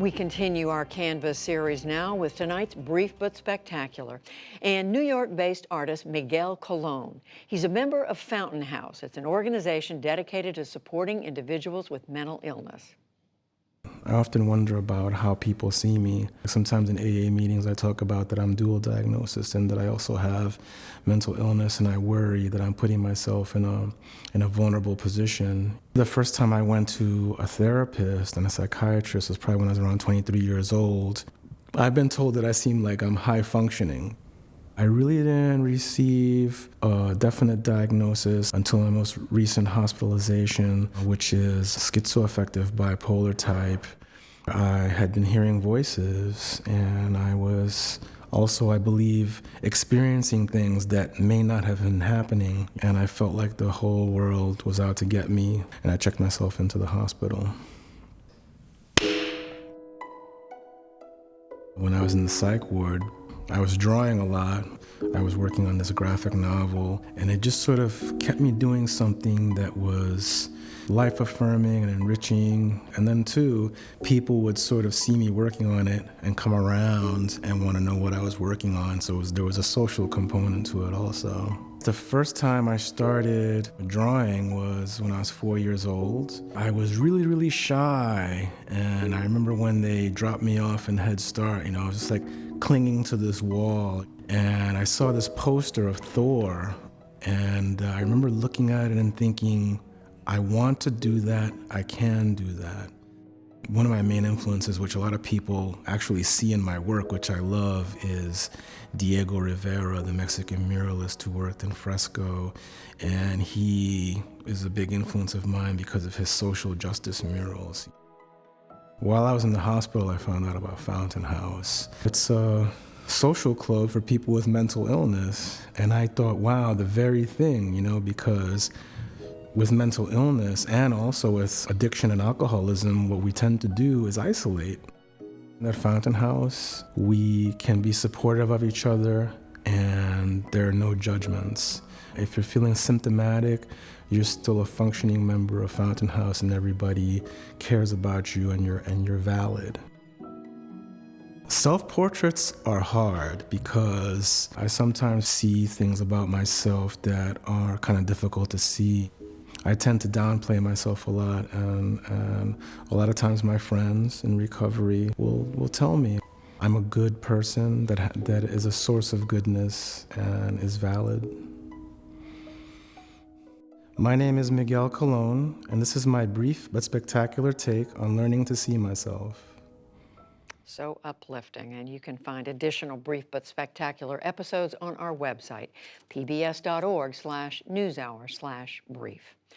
We continue our Canvas series now with tonight's Brief but Spectacular and New York-based artist Miguel Colon. He's a member of Fountain House. It's an organization dedicated to supporting individuals with mental illness. I often wonder about how people see me. Sometimes in AA meetings I talk about that I'm dual diagnosis and that I also have mental illness, and I worry that I'm putting myself in a vulnerable position. The first time I went to a therapist and a psychiatrist was probably when I was around 23 years old. I've been told that I seem like I'm high functioning. I really didn't receive a definite diagnosis until my most recent hospitalization, which is schizoaffective bipolar type. I had been hearing voices, and I was also, I believe, experiencing things that may not have been happening, and I felt like the whole world was out to get me, and I checked myself into the hospital. When I was in the psych ward, I was drawing a lot. I was working on this graphic novel, and it just sort of kept me doing something that was life-affirming and enriching. And then, too, people would sort of see me working on it and come around and want to know what I was working on, so there was a social component to it also. The first time I started drawing was when I was 4 years old. I was really, really shy, and I remember when they dropped me off in Head Start, I was just like clinging to this wall, and I saw this poster of Thor, and I remember looking at it and thinking, I want to do that, I can do that. One of my main influences, which a lot of people actually see in my work, which I love, is Diego Rivera, the Mexican muralist who worked in fresco, and he is a big influence of mine because of his social justice murals. While I was in the hospital, I found out about Fountain House. It's a social club for people with mental illness, and I thought, wow, the very thing, because with mental illness and also with addiction and alcoholism, what we tend to do is isolate. At Fountain House, we can be supportive of each other, and there are no judgments. If you're feeling symptomatic, you're still a functioning member of Fountain House, and everybody cares about you, and you're valid. Self-portraits are hard because I sometimes see things about myself that are kind of difficult to see. I tend to downplay myself a lot, and a lot of times my friends in recovery will tell me I'm a good person that is a source of goodness and is valid. My name is Miguel Colon, and this is my brief but spectacular take on learning to see myself. So uplifting, and you can find additional Brief but Spectacular episodes on our website, pbs.org/newshour/brief.